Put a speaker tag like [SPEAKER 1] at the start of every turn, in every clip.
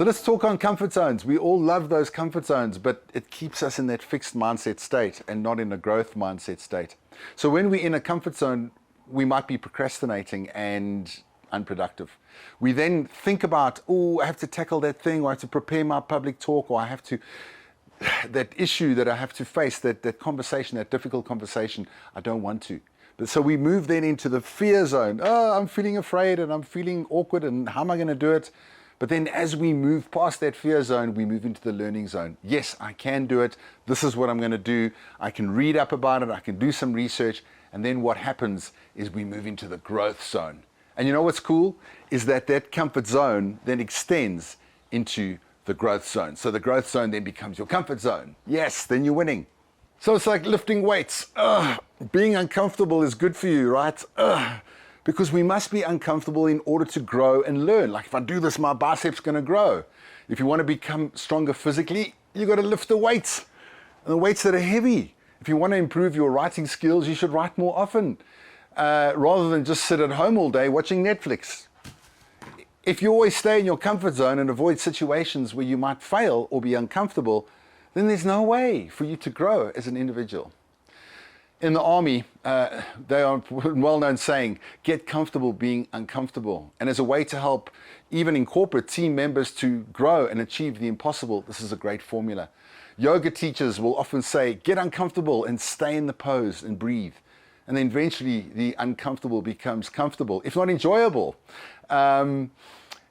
[SPEAKER 1] So let's talk on comfort zones. We all love those comfort zones, but it keeps us in that fixed mindset state and not in a growth mindset state. So when we're in a comfort zone, we might be procrastinating and unproductive. We then think about, oh, I have to tackle that thing, or I have to prepare my public talk, or I have to, that issue that I have to face, that conversation, that difficult conversation, I don't want to. But so we move then into the fear zone. Oh, I'm feeling afraid and I'm feeling awkward and how am I going to do it? But then as we move past that fear zone, we move into the learning zone. Yes, I can do it. This is what I'm going to do. I can read up about it. I can do some research. And then what happens is we move into the growth zone. And you know what's cool? Is that comfort zone then extends into the growth zone. So the growth zone then becomes your comfort zone. Yes, then you're winning. So it's like lifting weights. Being uncomfortable is good for you, right? Because we must be uncomfortable in order to grow and learn. Like if I do this, my biceps going to grow. If you want to become stronger physically, you got to lift the weights. And the weights that are heavy. If you want to improve your writing skills, you should write more often. Rather than just sit at home all day watching Netflix. If you always stay in your comfort zone and avoid situations where you might fail or be uncomfortable, then there's no way for you to grow as an individual. In the army, they are a well-known saying, get comfortable being uncomfortable. And as a way to help even in corporate team members to grow and achieve the impossible, this is a great formula. Yoga teachers will often say, get uncomfortable and stay in the pose and breathe. And then eventually the uncomfortable becomes comfortable, if not enjoyable. And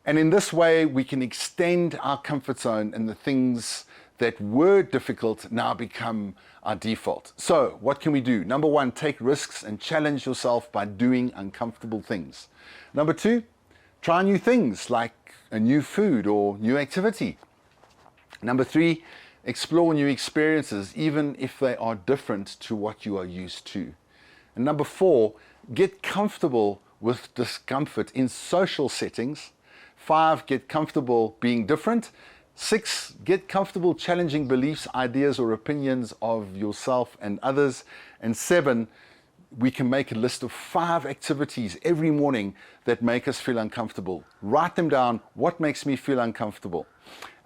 [SPEAKER 1] in this way, we can extend our comfort zone, and the things that were difficult now become our default. So what can we do? Number one, take risks and challenge yourself by doing uncomfortable things. Number two, try new things like a new food or new activity. Number three, explore new experiences, even if they are different to what you are used to. And number four, get comfortable with discomfort in social settings. 5, get comfortable being different. 6, get comfortable challenging beliefs, ideas, or opinions of yourself and others. And 7, we can make a list of 5 activities every morning that make us feel uncomfortable. Write them down. What makes me feel uncomfortable?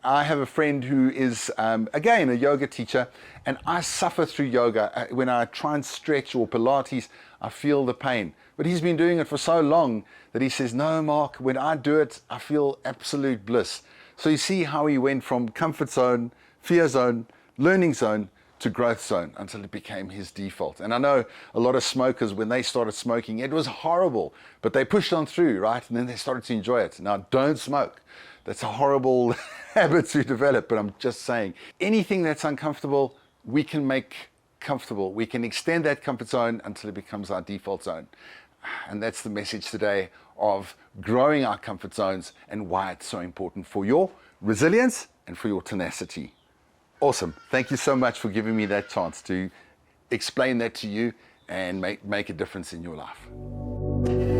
[SPEAKER 1] I have a friend who is, again, a yoga teacher, and I suffer through yoga. When I try and stretch or Pilates, I feel the pain. But he's been doing it for so long that he says, no, Mark, when I do it, I feel absolute bliss. So you see how he went from comfort zone, fear zone, learning zone, to growth zone until it became his default. And I know a lot of smokers, when they started smoking, it was horrible, but they pushed on through, right? And then they started to enjoy it. Now, don't smoke. That's a horrible habit to develop, but I'm just saying, anything that's uncomfortable, we can make comfortable. We can extend that comfort zone until it becomes our default zone. And that's the message today of growing our comfort zones and why it's so important for your resilience and for your tenacity. Awesome. Thank you so much for giving me that chance to explain that to you and make a difference in your life.